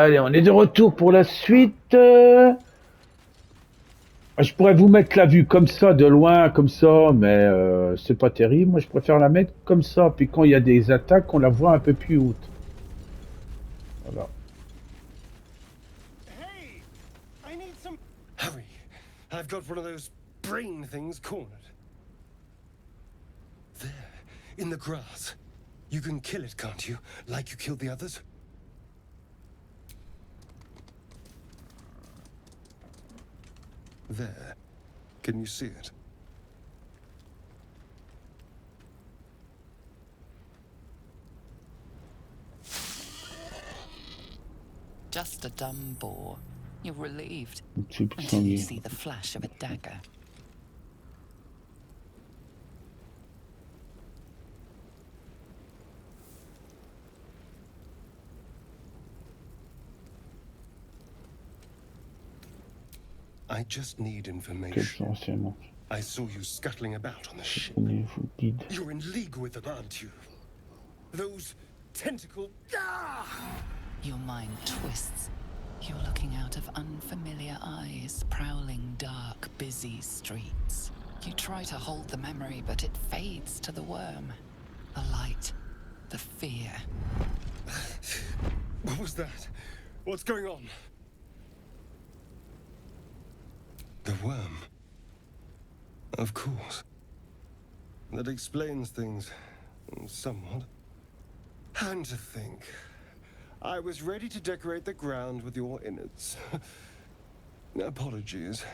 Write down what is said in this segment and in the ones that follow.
Allez, on est de retour pour la suite. Je pourrais vous mettre la vue comme ça, de loin, comme ça, mais c'est pas terrible. Moi, je préfère la mettre comme ça. Puis quand il y a des attaques, on la voit un peu plus haute. Voilà. Hey, I need some. Hurry! I've got one of those brain things cornered. There, in the grass. You can kill it, can't you? Like you killed the others? There. Can you see it? Just a dumb boar. You're relieved C'est plus until you sanguin. see the flash of a dagger. I just need Quels information. sont anciennement. I saw you scuttling about on the ship. Vous guide. You're in league with them, aren't you? Those tentacle... Ah! Your mind twists. You're looking out of unfamiliar eyes, prowling dark, busy streets. You try to hold the memory, but it fades to the worm. The light, the fear. What was that? What's going on? The worm. Of course. That explains things somewhat. And to think, I was ready to decorate the ground with your innards. Apologies.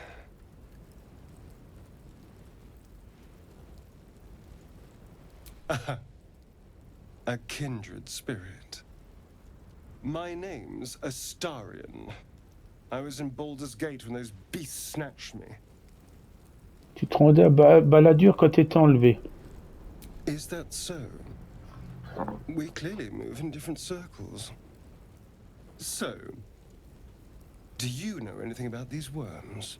A kindred spirit. My name's Astarion. I was in Baldur's Gate when those beasts snatched me. Tu te rendais à Balladur quand t'étais enlevé. Is that so? We clearly move in different circles. So, do you know anything about these worms?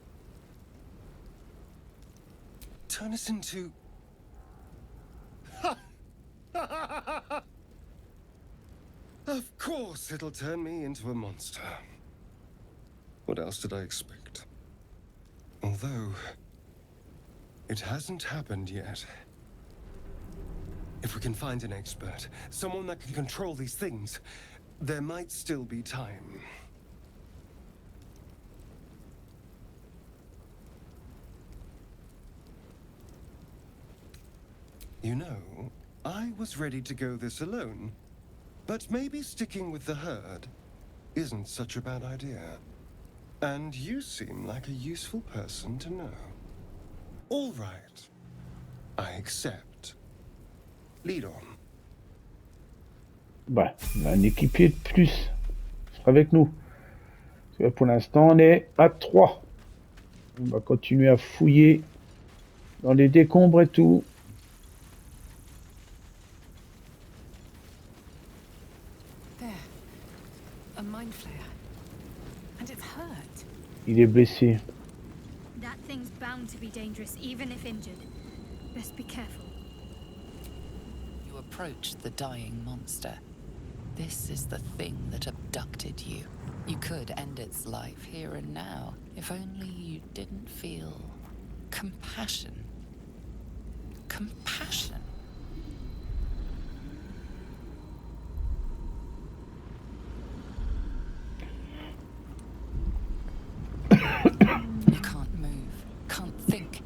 Turn us into... Of course it'll turn me into a monster. What else did I expect? Although, it hasn't happened yet. If we can find an expert, someone that can control these things, there might still be time. You know, I was ready to go this alone, but maybe sticking with the herd isn't such a bad idea. And you seem like a useful person to know. All right. I accept. Lead on. Bah, on a un équipier de plus. Il sera avec nous. Parce que pour l'instant, on est à 3. On va continuer à fouiller dans les décombres et tout. There. A mind flare. And it's hurt. Il est blessé. That thing's bound to be dangerous, even if injured. Best be careful. You approach the dying monster. This is the thing that abducted you. You could end its life here and now, if only you didn't feel compassion. Compassion. You can't move, can't think.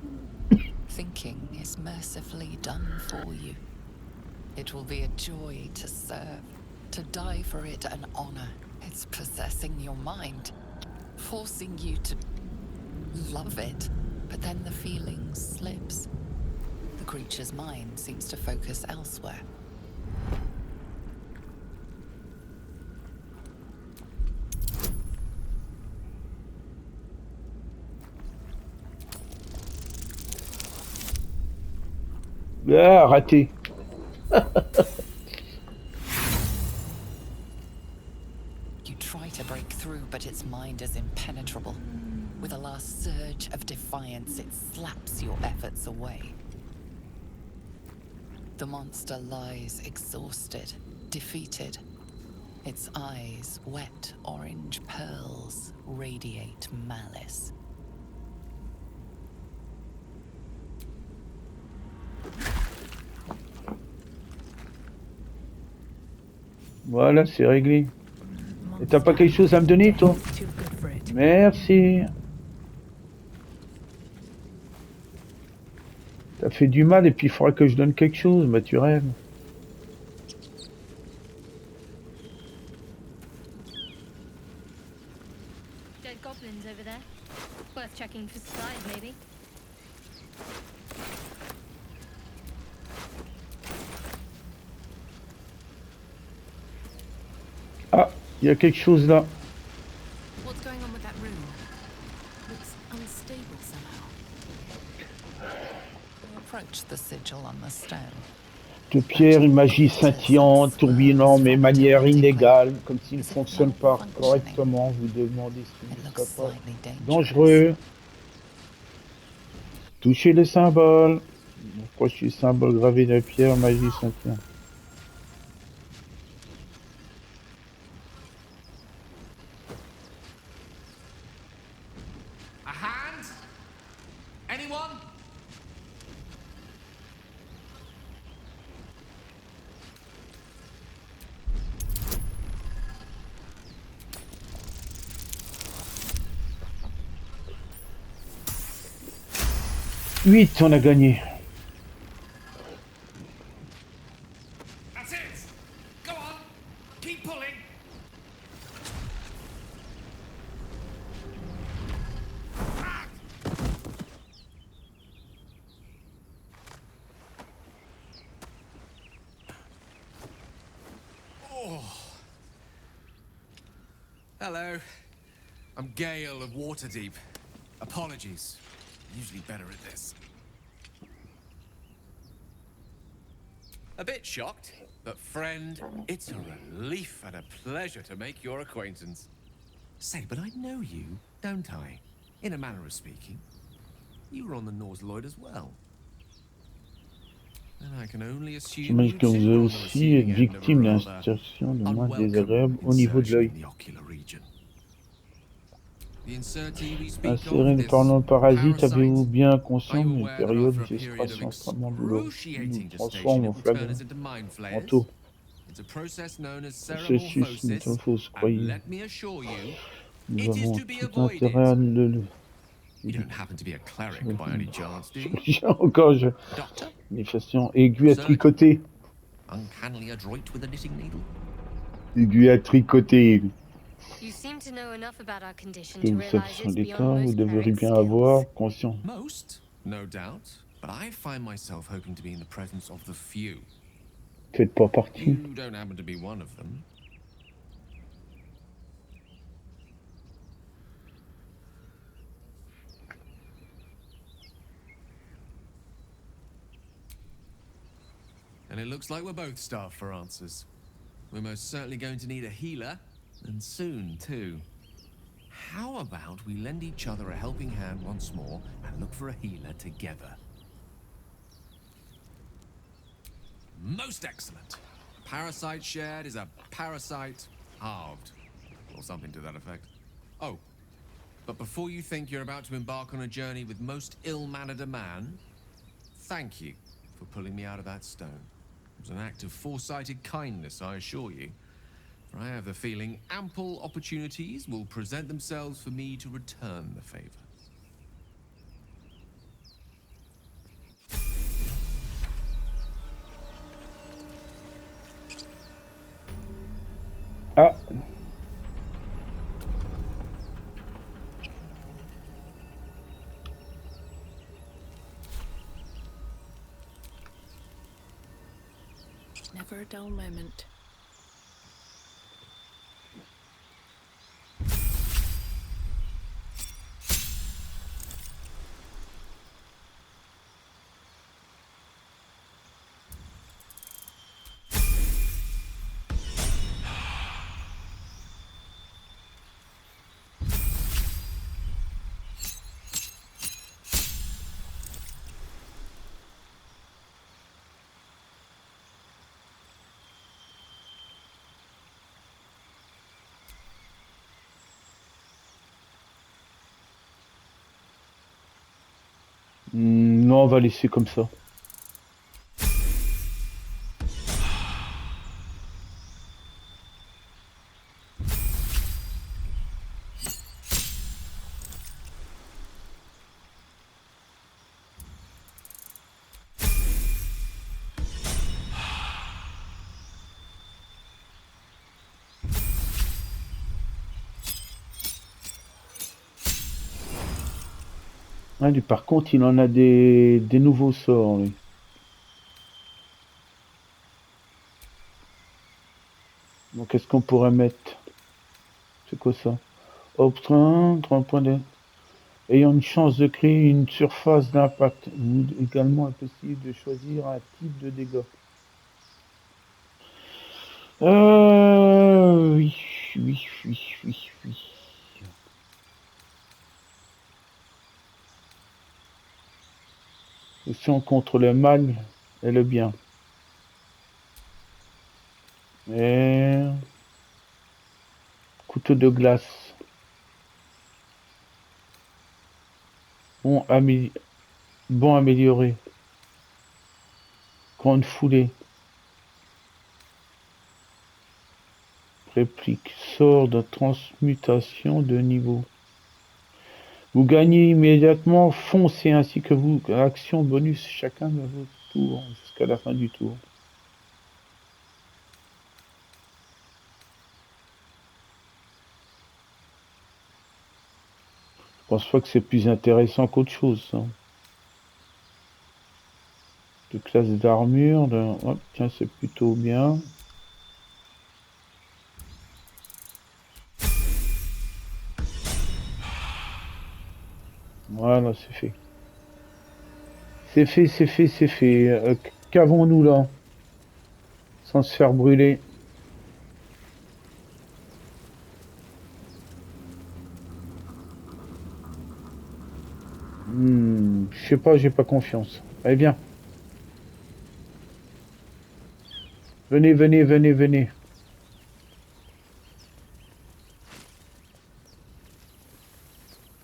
Thinking is mercifully done for you. It will be a joy to serve, to die for it an honor. It's possessing your mind, forcing you to love it, but then the feeling slips. The creature's mind seems to focus elsewhere. Ah, raté. You try to break through, but its mind is impenetrable. With a last surge of defiance, it slaps your efforts away. The monster lies exhausted, defeated. Its eyes, wet orange pearls, radiate malice. Voilà, c'est réglé. Et t'as pas quelque chose à me donner, toi? Merci. T'as fait du mal et puis il faudra que je donne quelque chose, bah tu rêves. Dead goblins over there. Worth checking for supplies, maybe. Ah, il y a quelque chose là. What's going on with that room? Looks unstable somehow. Approach the sigil on the stone. De pierre, une magie scintillante, tourbillonnant, mais manière inégale, comme s'il ne fonctionne pas correctement. Vous demandez si It ne looks soit pas slightly dangerous. dangereux. Touchez le symbole. Approchez le symbole gravé de pierre, magie scintillante. A hand? Anyone? Huit, on a gagné. That's it! Go on! Keep pulling! Oh. Hello. I'm Gale of Waterdeep. Apologies. Usually better at this. A bit shocked, but friend, it's a relief and a pleasure to make your acquaintance. Say, but I know you, don't I? In a manner of speaking. You were on the Norse Lloyd as well. And I can only assume J'imagine you que vous too allez were on the aussi receiving être end of a victime rather d'insertions de moins unwelcome désagréables au niveau de insertion l'œil. in the ocular region. The insertée we speak Inséré of, ne this parlant de parasite, avez-vous parasite. bien Are conscient you de mes aware that périodes after a period of d'expression extrêmement douloureuses qui nous excruciating transforment gestation, en it will turn us flagrants into mind flayers? manteaux? It's a process known as Processus ceramorphosis, métamorphose, and croyez. let me assure you, Nous it is avons to be tout intérêt avoided. à le... You don't happen to be a cleric by any chance, do you? J'ai encore Doctor? manifestation aiguille à Surgeon? tricoter. Uncannily adroit with a knitting needle? Aiguille à tricoter. You seem to know enough about our condition Que to vous savez realize sur it's les beyond cas, vous most devriez clerics' bien skills. avoir conscience. Most, no doubt, but I find myself hoping to be in the presence of the few. Faites pas partie. You don't happen to be one of them. And it looks like we're both starved for answers. We're most certainly going to need a healer, and soon, too. How about we lend each other a helping hand once more and look for a healer together? Most excellent. Parasite shared is a parasite halved, or something to that effect. Oh, but before you think you're about to embark on a journey with most ill-mannered a man, thank you for pulling me out of that stone. It was an act of foresighted kindness, I assure you. For I have the feeling ample opportunities will present themselves for me to return the favor. Ah. Never a dull moment. Non, on va laisser comme ça. Ah, lui, par contre, il en a des nouveaux sorts, lui. Donc, qu'est-ce qu'on pourrait mettre? C'est quoi ça? Obtient 3 points de... Ayant une chance de créer une surface d'impact. Ou également impossible de choisir un type de dégâts. Oui, oui, oui, oui, oui. Action contre le mal et le bien. Et... Couteau de glace. Bon, bon amélioré. Grande foulée. Réplique. Sort de transmutation de niveau. Vous gagnez immédiatement foncez ainsi que vous. Action bonus chacun de vos tours jusqu'à la fin du tour. Je pense pas que c'est plus intéressant qu'autre chose, ça. De classe d'armure. Oh, tiens, c'est plutôt bien. Voilà, c'est fait. C'est fait, c'est fait, c'est fait. Qu'avons-nous là? Sans se faire brûler. Je sais pas, j'ai pas confiance. Allez, viens. Venez, venez, venez, venez.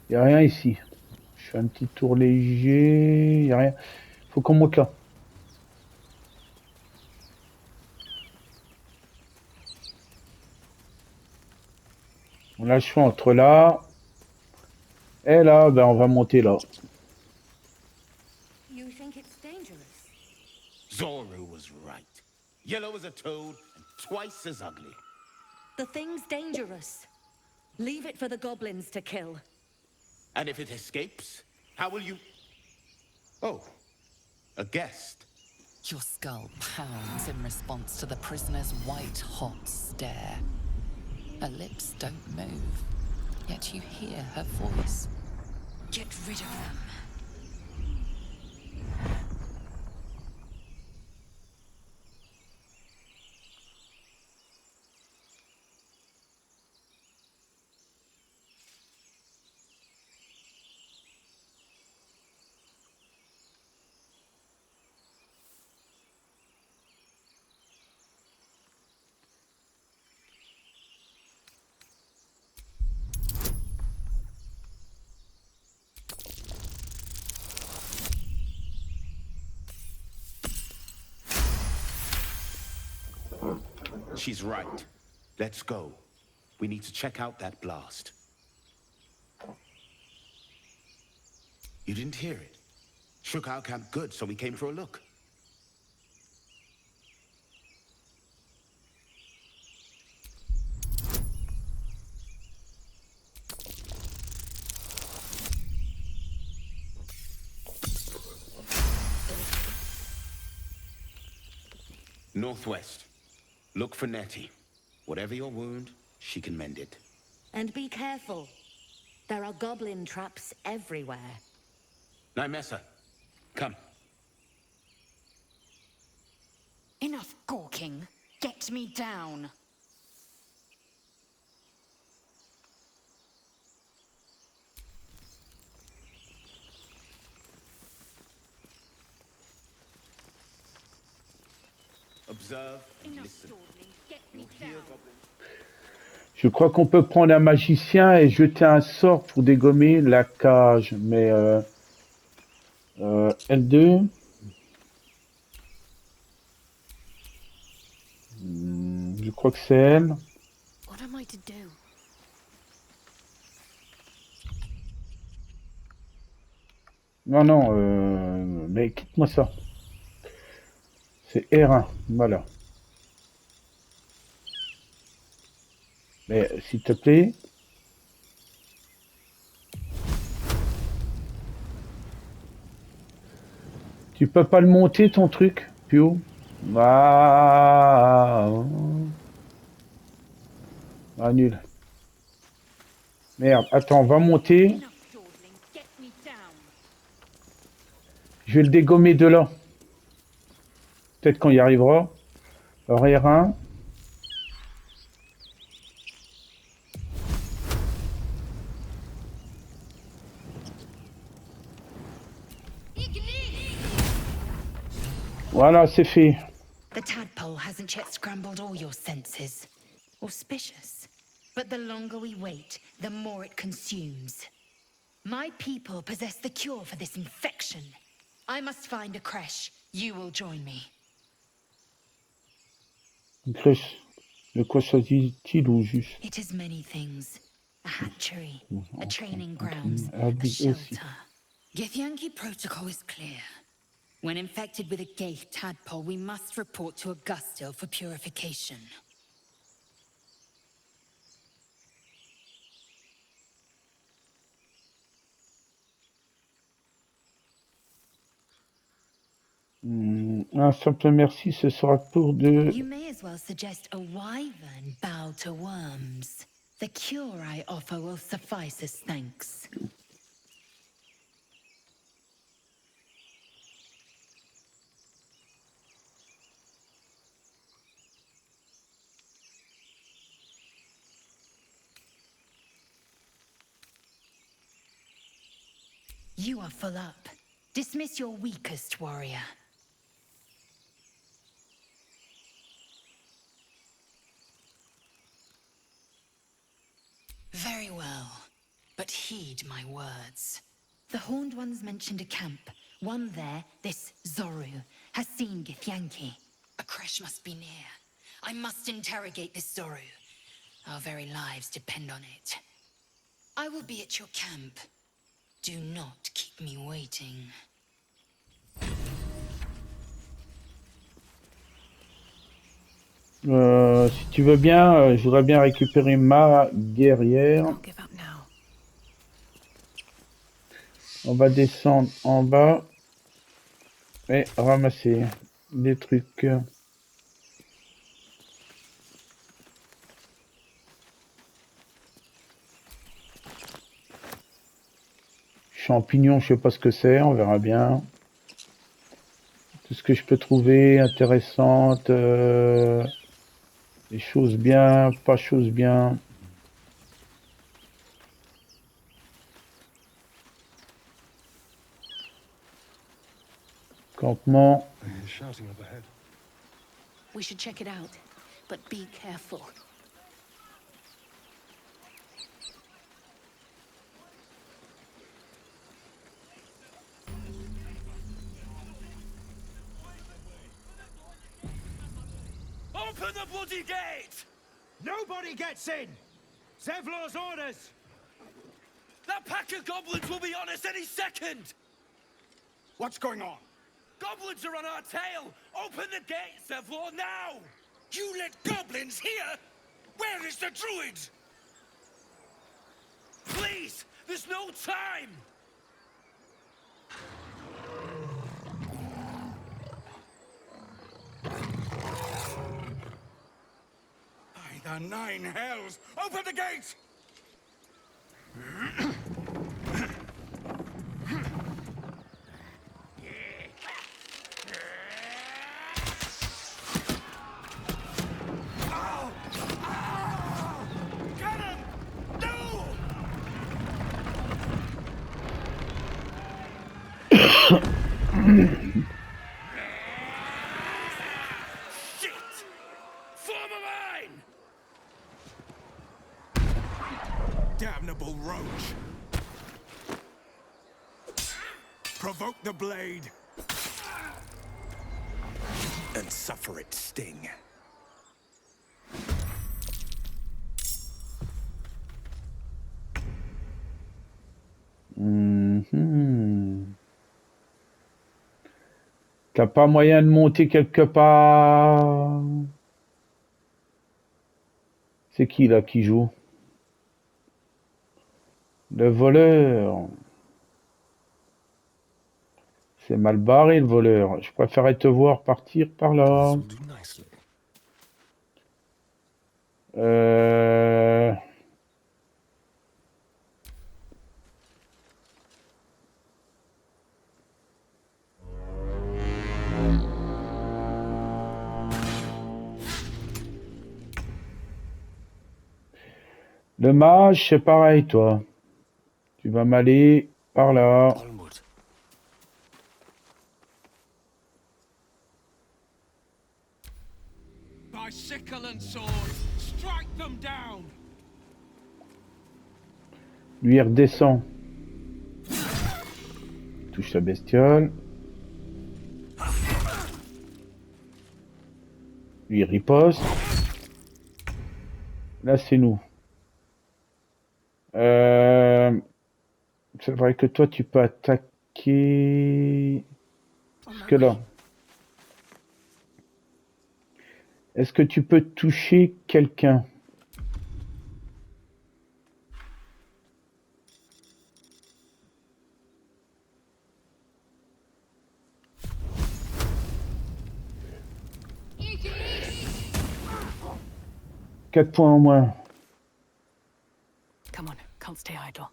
Y a rien ici. Je fais un petit tour léger. Y a rien. Faut qu'on monte là. On a le choix entre là et là. Ben, on va monter là. You think it's dangerous? Zoru was right. Yellow as a toad and twice as ugly. The thing's dangerous. Leave it for the goblins to kill. And if it escapes, how will you... Oh, a guest. Your skull pounds in response to the prisoner's white-hot stare. Her lips don't move, yet you hear her voice. Get rid of them. She's right. Let's go. We need to check out that blast. You didn't hear it? Shook our camp good, so we came for a look. Northwest. Look for Nettie. Whatever your wound, she can mend it. And be careful. There are goblin traps everywhere. Nymessa, come. Enough gawking. Get me down. Observe and Enough listen. dawdling. Get me You'll hear down. goblins. Je crois qu'on peut prendre un magicien et jeter un sort pour dégommer la cage. Mais L2. Je crois que c'est elle. What am I to do? Non, non, mais quitte-moi ça. C'est R1, voilà. Mais s'il te plaît. Tu peux pas le monter ton truc, plus haut. Ah, ah nul. Merde, attends, on va monter. Enough dawdling. Get me down. Je vais le dégommer de là. Peut-être qu'on y arrivera. Alors R1. Voilà, c'est fait. The tadpole hasn't yet scrambled all your senses. Auspicious. But the longer we wait, the more it consumes. My people possess the cure for this infection. I must find a creche. You will join me. Une crèche. De quoi s'agit-il au juste? It is many things. A hatchery, a training Un grounds, a habit aussi. shelter. Githyanki protocol is clear. When infected with a Gaith tadpole, we must report to Augustil for purification. Un simple merci, ce sera pour de... You may as well suggest a wyvern bow to worms. The cure I offer will suffice as thanks. You are full up. Dismiss your weakest warrior. Very well, but heed my words. The Horned Ones mentioned a camp. One there, this Zoru, has seen Githyanki. A creche must be near. I must interrogate this Zoru. Our very lives depend on it. I will be at your camp. Do not keep me waiting. Si tu veux bien, je voudrais bien récupérer ma guerrière. Don't give up now. On va descendre en bas et ramasser des trucs. Champignons, je sais pas ce que c'est, on verra bien. Tout ce que je peux trouver intéressante, des choses bien, pas choses bien. Campement. Shouting up ahead. We should check it out, but be careful. Open the bloody gate! Nobody gets in! Zevlor's orders! That pack of goblins will be on us any second! What's going on? Goblins are on our tail! Open the gate, Zevlor, now! You let goblins here? Where is the druid? Please! There's no time! By the nine hells! Open the gate! Get him! No! Shit! Form a mine! Damnable roach! provoke the blade. And suffer its sting. T'as pas moyen de monter quelque part? C'est qui là qui joue? Le voleur. C'est mal barré le voleur. Je préférais te voir partir par là. Le mage, c'est pareil, toi. Tu vas m'aller par là. By sickle and sword, strike them down. Lui, il redescend. Touche la bestiole. Lui, il riposte. Là, c'est nous. C'est vrai que toi, tu peux attaquer... Jusque là. Est-ce que tu peux toucher quelqu'un? Quatre points en moins. Come on, can't stay idle.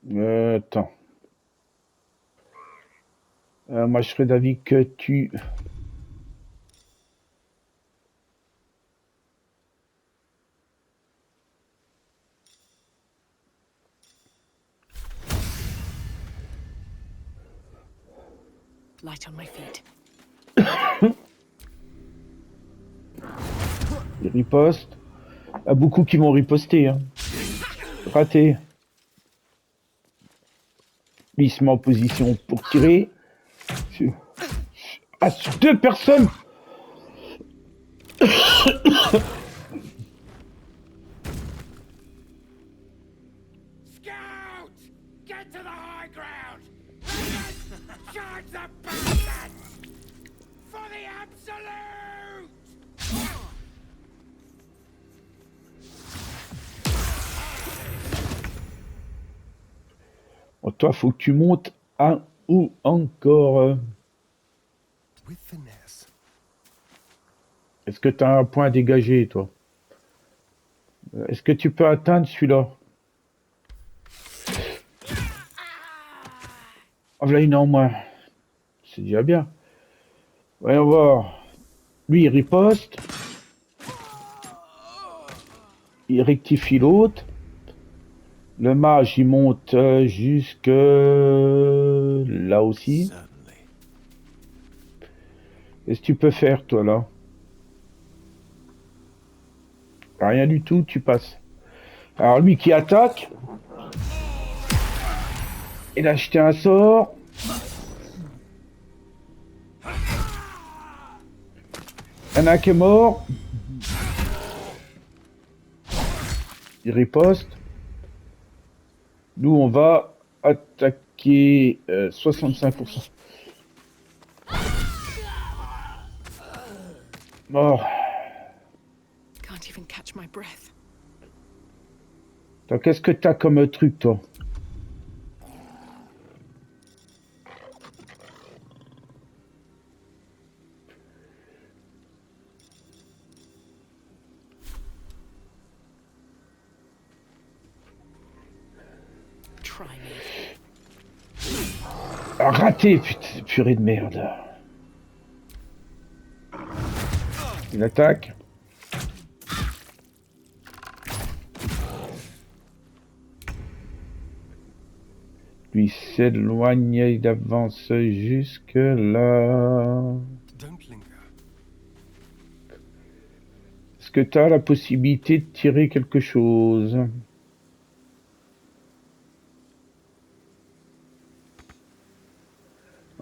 Attends. Moi, je serais d'avis que tu... Light on my feet. Il riposte. Il y a beaucoup qui vont riposter. Hein. Raté. Lui, il se met en position pour tirer. Ah, sur deux personnes. Scout! Get to the high ground! Charge the bastards! For the absolute! Bon, toi, faut que tu montes un ou encore. With finesse. Est-ce que tu as un point dégagé, toi? Est-ce que tu peux atteindre celui-là? Oh, là, une en moins. C'est déjà bien. Voyons voir. Lui, il riposte. Il rectifie l'autre. Le mage, il monte jusque là aussi. Qu'est-ce que tu peux faire, toi, là? Rien du tout, tu passes. Alors, lui qui attaque. Il a jeté un sort. Il y en a un qui est mort. Il riposte. Nous, on va attaquer 65%. Oh. Can't even catch my breath. Qu'est-ce que t'as comme truc, toi? Ah, raté, putain, purée de merde. Il attaque. Lui s'éloigne, il avance jusque là. Est-ce que tu as la possibilité de tirer quelque chose?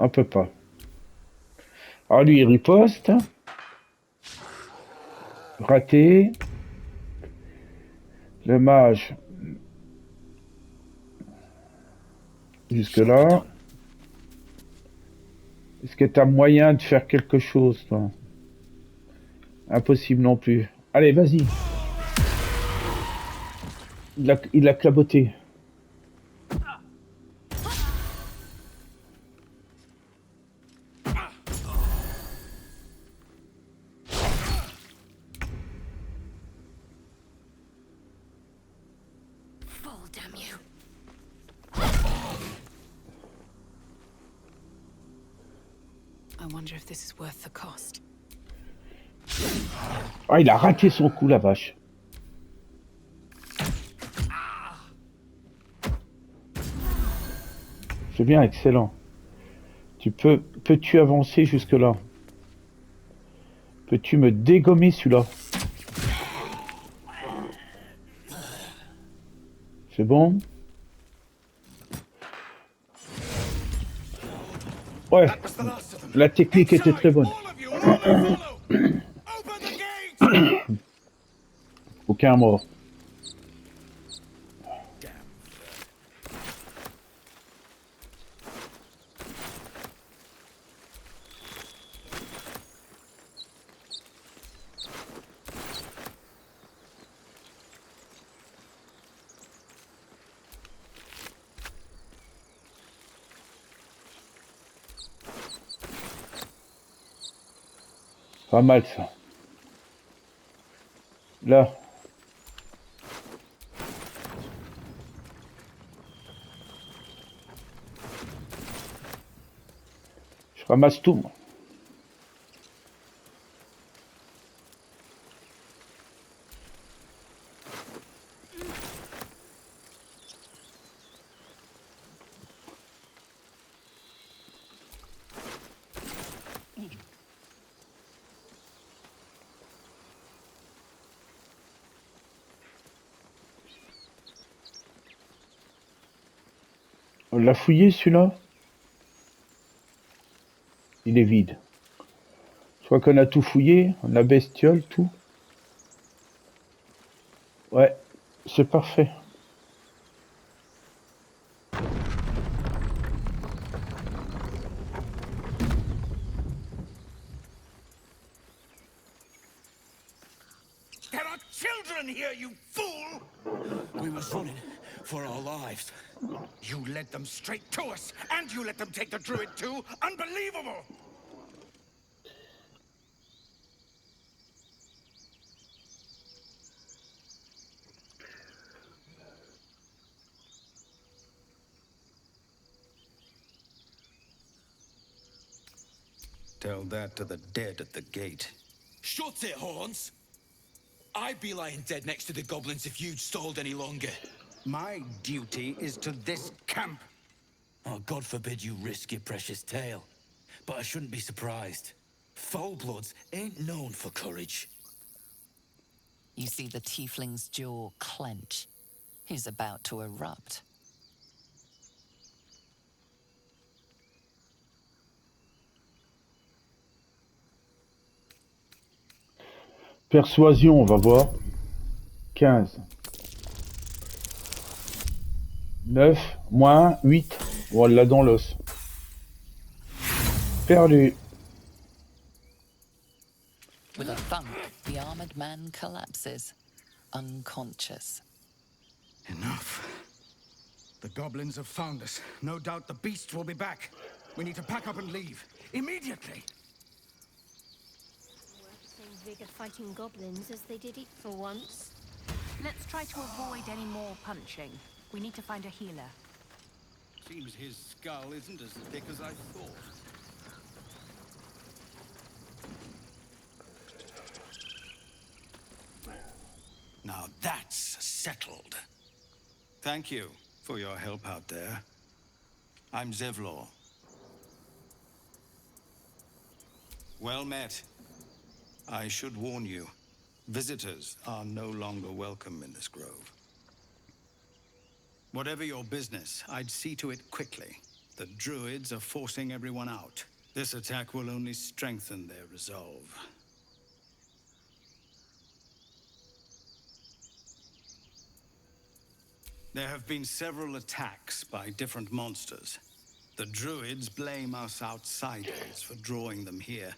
On peut pas. Alors lui, il riposte. Raté. Le mage. Jusque-là. Est-ce que tu as moyen de faire quelque chose, toi? Impossible non plus. Allez, vas-y. Il a claboté. Fall, damn you. I wonder if this is worth the cost. Ah, il a raté son coup, la vache. C'est bien, excellent. Peux-tu avancer jusque-là? Peux-tu me dégommer celui-là? C'est bon? Ouais, la technique était très bonne. Aucun mort. Pas mal ça. Là. Je ramasse tout. On l'a fouillé celui-là? Il est vide. Je crois qu'on a tout fouillé, on a bestiole, tout. Ouais, c'est parfait. There are children here, you fool! We was running for our lives. You led them straight to us, and you let them take the druid too? Unbelievable! Tell that to the dead at the gate. Shut it, Horns! I'd be lying dead next to the goblins if you'd stalled any longer. My duty is to this camp. Oh, God forbid you risk your precious tail. But I shouldn't be surprised. Foulbloods ain't known for courage. You see the tiefling's jaw clench. He's about to erupt. Persuasion, on va voir. 15. 9, moins 8. Bon, elle l'a dans l'os. Perdu. With a thump, the armored man collapses, unconscious. Enough. The goblins have found us. No doubt the beasts will be back. We need to pack up and leave. Immediately! Same vigor fighting goblins as they did it for once. Let's try to avoid any more punching. We need to find a healer. Seems his skull isn't as thick as I thought. Now that's settled. Thank you for your help out there. I'm Zevlor. Well met. I should warn you, visitors are no longer welcome in this grove. Whatever your business, I'd see to it quickly. The druids are forcing everyone out. This attack will only strengthen their resolve. There have been several attacks by different monsters. The druids blame us outsiders for drawing them here.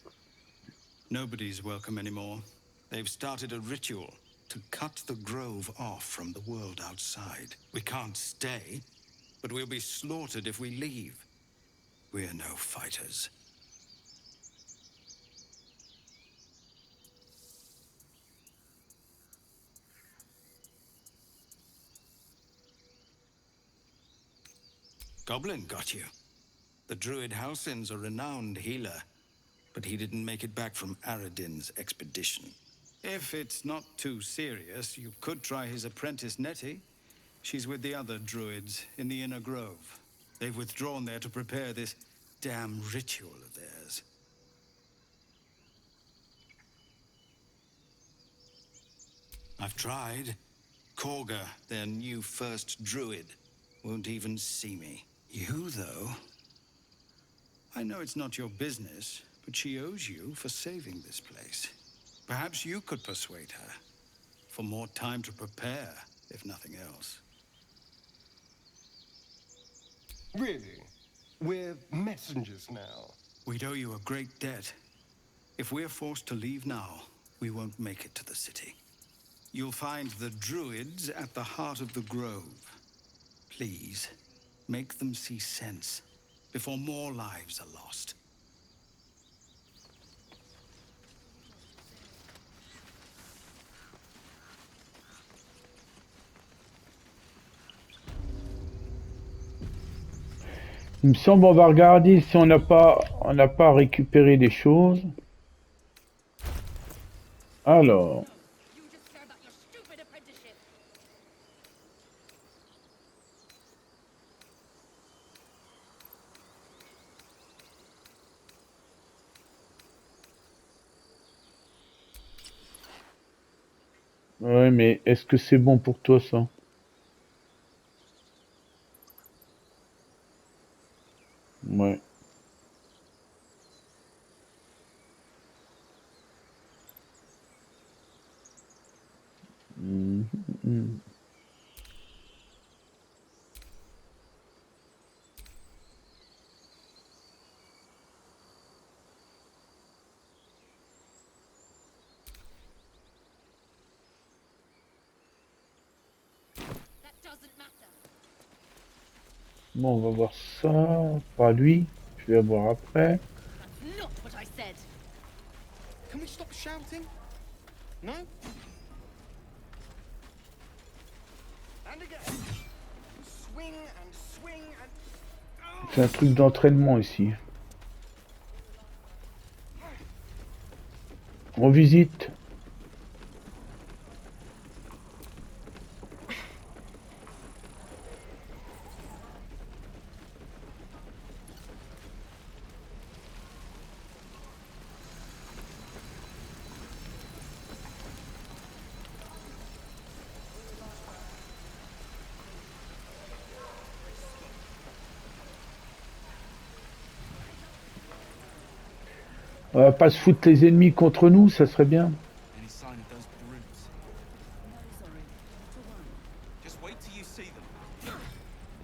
Nobody's welcome anymore. They've started a ritual to cut the grove off from the world outside. We can't stay, but we'll be slaughtered if we leave. We're no fighters. Goblin got you. The druid Halsin's a renowned healer, but he didn't make it back from Aradin's expedition. If it's not too serious, you could try his apprentice Nettie. She's with the other druids in the inner grove. They've withdrawn there to prepare this damn ritual of theirs. I've tried. Korga, their new first druid, won't even see me. You, though? I know it's not your business, but she owes you for saving this place. Perhaps you could persuade her. For more time to prepare, if nothing else. Really? We're messengers now. We'd owe you a great debt. If we're forced to leave now, we won't make it to the city. You'll find the druids at the heart of the grove. Please, make them see sense before more lives are lost. Il me semble on va regarder si on n'a pas récupéré des choses. Alors. Ouais, mais est-ce que c'est bon pour toi ça? Ouais. Bon, on va voir ça. Pas lui. Je vais voir après. Not what I said. Can we stop shouting? No? And again. Swing and swing and... C'est un truc d'entraînement ici. On visite. On va pas se foutre les ennemis contre nous, ça serait bien.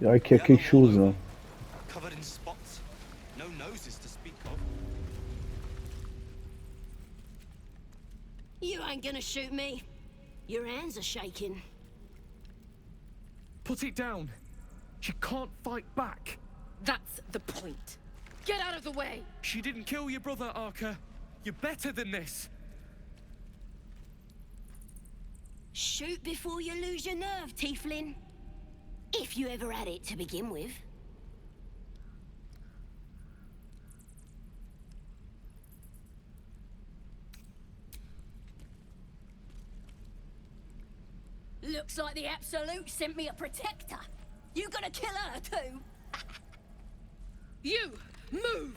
Il dirait qu'il y a quelque chose. Hein. You ain't gonna shoot me. Your hands are shaking. Put it down. She can't fight back. That's the point. Get out of the way! She didn't kill your brother, Arca. You're better than this. Shoot before you lose your nerve, Tiefling. If you ever had it to begin with. Looks like the Absolute sent me a protector. You gonna kill her too? You! Move!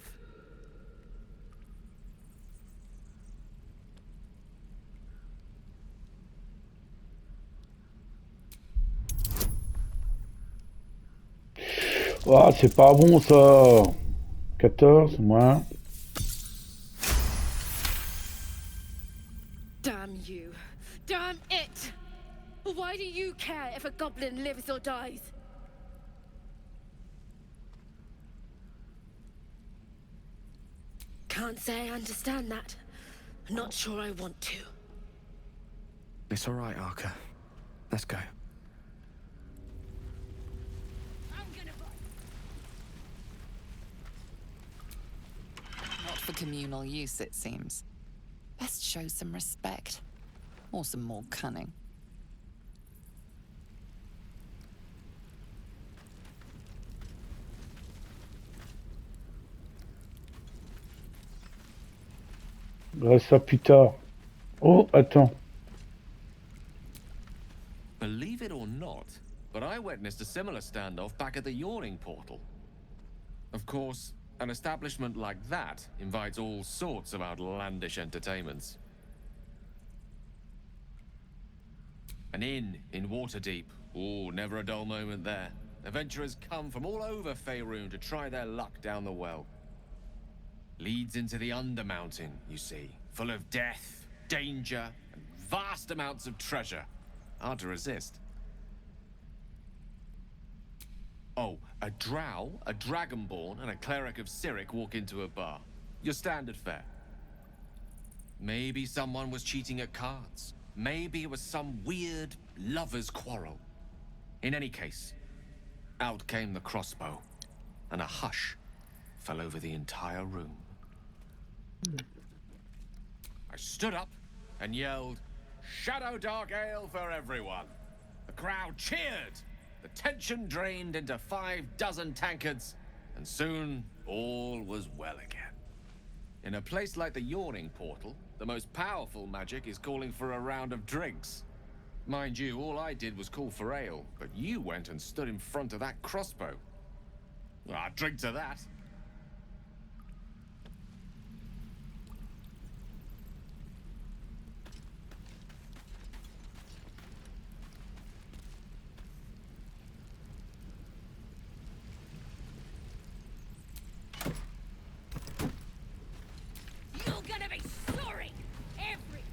Ah, c'est pas bon ça. 14, moins. Damn you. Damn it! Why do you care if a goblin lives or dies? Can't say I understand that. Not sure I want to. It's all right, Arca. Let's go. Not for communal use, it seems. Best show some respect. Or some more cunning. Reste ça plus tard. Oh, attends. Believe it or not, but I witnessed a similar standoff back at the Yawning Portal. Of course, an establishment like that invites all sorts of outlandish entertainments. An inn in Waterdeep. Ooh, never a dull moment there. Adventurers come from all over Faerun to try their luck down the well. Leads into the Undermountain, you see, full of death, danger, and vast amounts of treasure. Hard to resist. Oh, a drow, a dragonborn, and a cleric of Cyric walk into a bar. Your standard fare. Maybe someone was cheating at cards. Maybe it was some weird lover's quarrel. In any case, out came the crossbow, and a hush fell over the entire room. I stood up and yelled, "Shadow Dark Ale for everyone!" The crowd cheered. The tension drained into 6 tankards, and soon all was well again. In a place like the Yawning Portal, the most powerful magic is calling for a round of drinks. Mind you, all I did was call for ale, but you went and stood in front of that crossbow. Well, I'd drink to that. You're gonna be sorry! Every...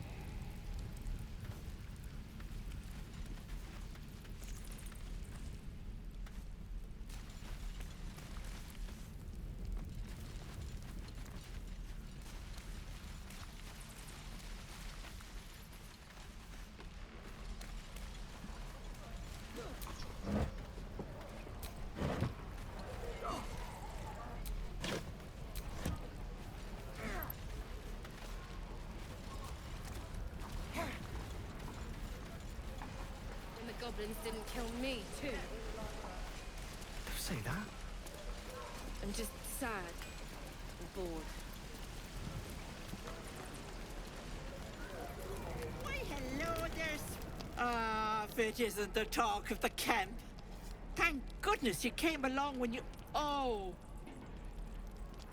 And the goblins didn't kill me, too. Don't say that. I'm just sad and bored. Why, hello, there's... Ah, if it isn't the talk of the camp. Thank goodness you came along when you... Oh!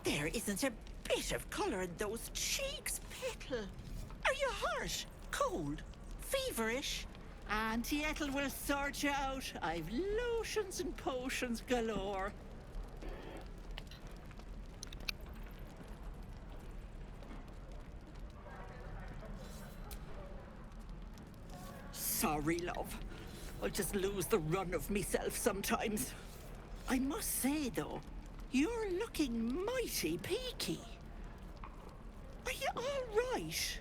There isn't a bit of colour in those cheeks, Petal. Are you hurt? Cold? Feverish? Auntie Ethel will sort you out. I've lotions and potions galore. Sorry, love. I just lose the run of myself sometimes. I must say, though, you're looking mighty peaky. Are you all right?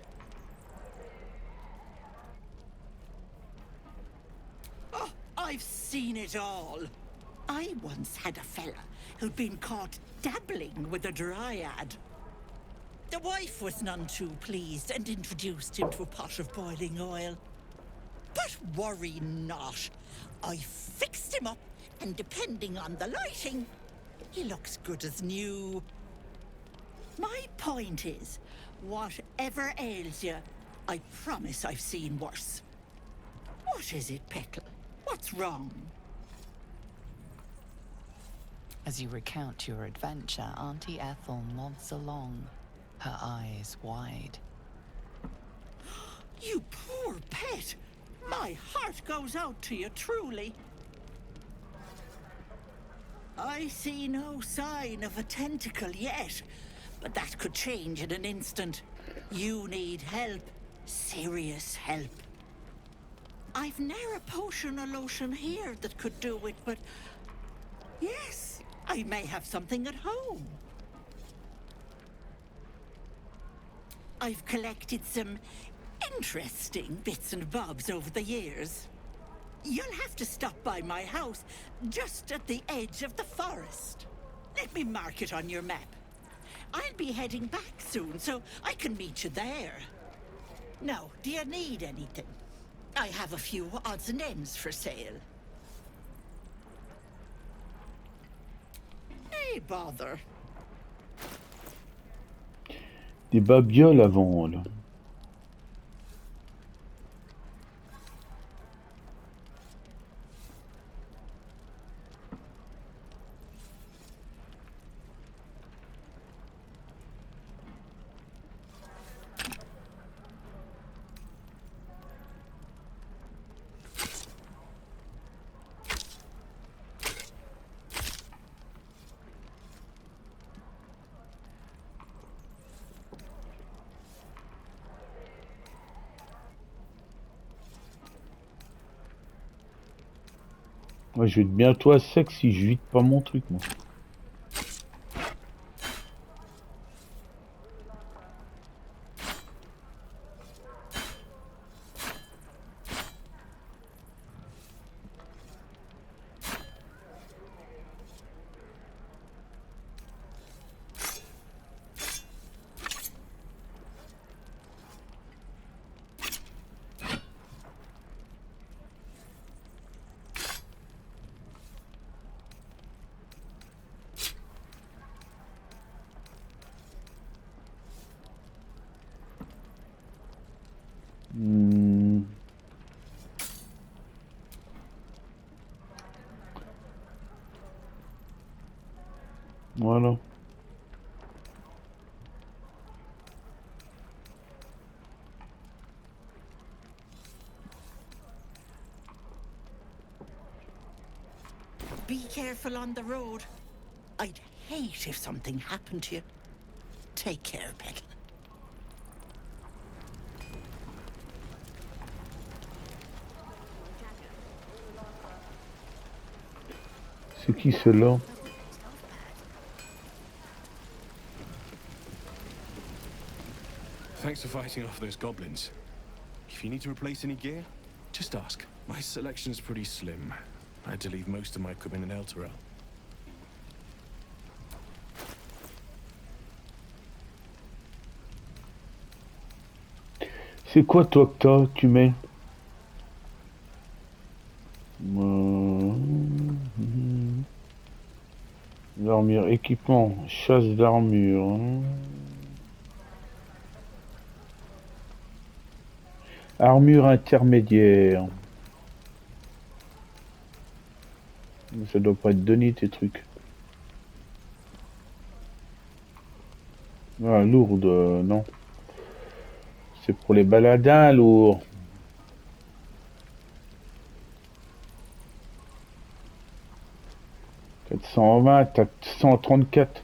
Oh, I've seen it all. I once had a fella who'd been caught dabbling with a dryad. The wife was none too pleased and introduced him to a pot of boiling oil. But worry not. I fixed him up, and depending on the lighting, he looks good as new. My point is, whatever ails you, I promise I've seen worse. What is it, Petal? What's wrong? As you recount your adventure, Auntie Ethel nods along, her eyes wide. You poor pet! My heart goes out to you, truly. I see no sign of a tentacle yet, but that could change in an instant. You need help. Serious help. I've ne'er a potion or lotion here that could do it, but... yes, I may have something at home. I've collected some interesting bits and bobs over the years. You'll have to stop by my house, just at the edge of the forest. Let me mark it on your map. I'll be heading back soon, so I can meet you there. Now, do you need anything? I have a few odds and ends for sale. Hey, bother. Des babioles à vendre. Ouais, je vais être bientôt à sec si je vide pas mon truc, moi. Voilà. Be careful on the road. I'd hate if something happened to you. Take care, Petal. C'est qui ceux-là? Thanks for fighting off those goblins. If you need to replace any gear, just ask. My selection's pretty slim. I had to leave most of my equipment in Elturel. C'est quoi toi que tu mets? L'armure, équipement, chasse d'armure. Armure intermédiaire. Ça doit pas être donné tes trucs. Ah, lourde, non. C'est pour les baladins, lourd. « 420, t'as 134.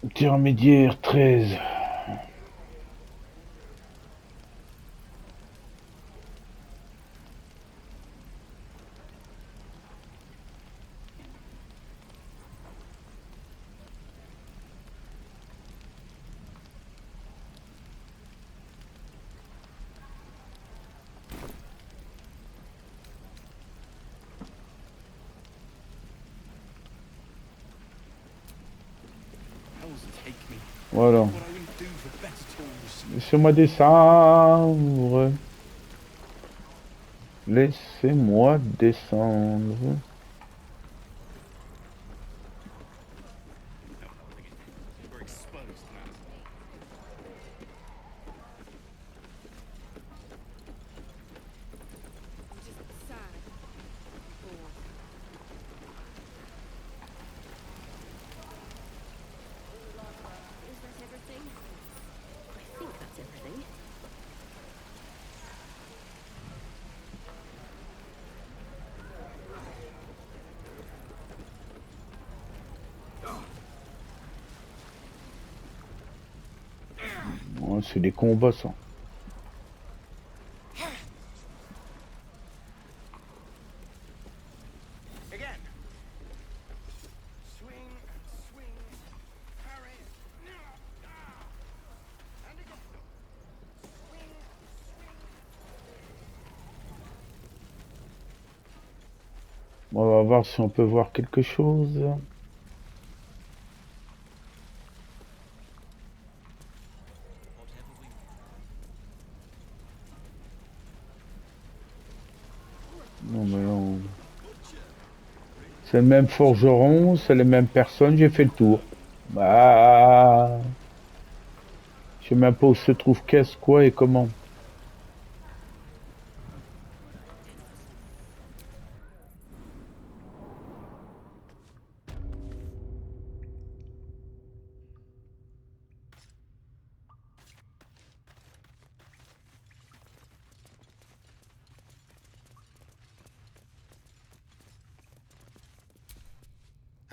Intermédiaire 13. Voilà. Laissez-moi descendre. Laissez-moi descendre. Oh, c'est des combats, ça. On va voir si on peut voir quelque chose. Non mais non. C'est le même forgeron, c'est les mêmes personnes, j'ai fait le tour. Bah, je sais même pas où se trouve qu'est-ce, quoi et comment.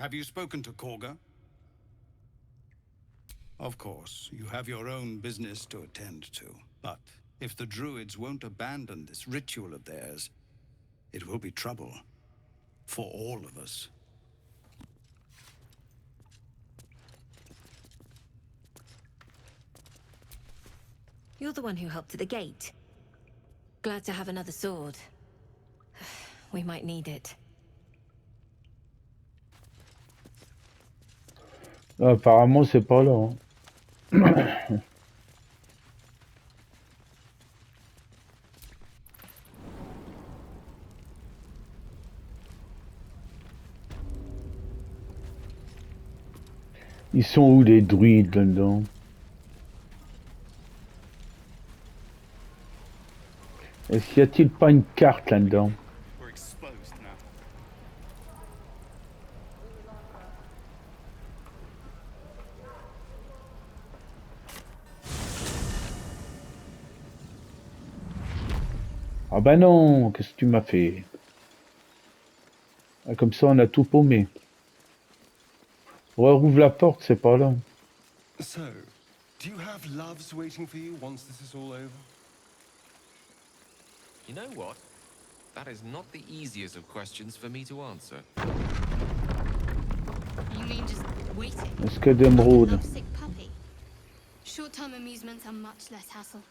Have you spoken to Korga? Of course, you have your own business to attend to. But if the druids won't abandon this ritual of theirs, it will be trouble. For all of us. You're the one who helped at the gate. Glad to have another sword. We might need it. Apparemment, c'est pas là. Hein. Ils sont où les druides là-dedans? Est-ce qu'il y a-t-il pas une carte là-dedans? Ah bah non, qu'est-ce que tu m'as fait? Ah, comme ça on a tout paumé. Ouais, rouvre la porte, c'est pas là. So, do you have loves waiting for you once this is all over? You know what? That is not the easiest of questions for me to answer. You mean just waiting? Est-ce que d'émeraude? Lovesick puppy. Short-term amusements are much less hassle.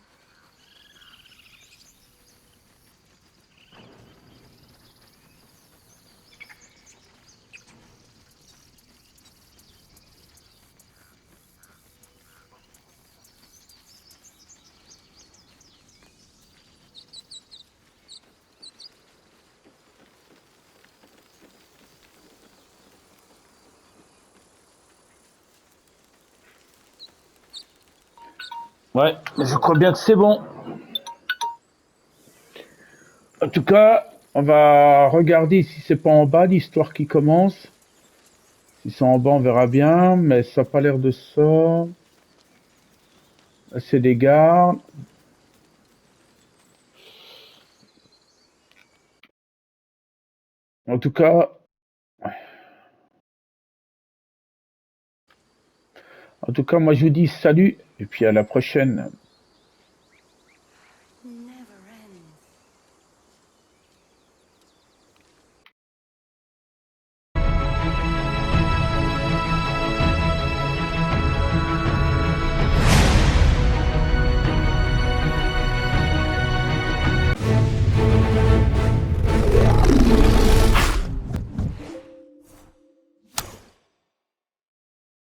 Ouais, je crois bien que c'est bon. En tout cas, on va regarder si c'est pas en bas l'histoire qui commence. Si c'est en bas, on verra bien, mais ça n'a pas l'air de ça. C'est des gardes. En tout cas, moi je vous dis salut et puis à la prochaine.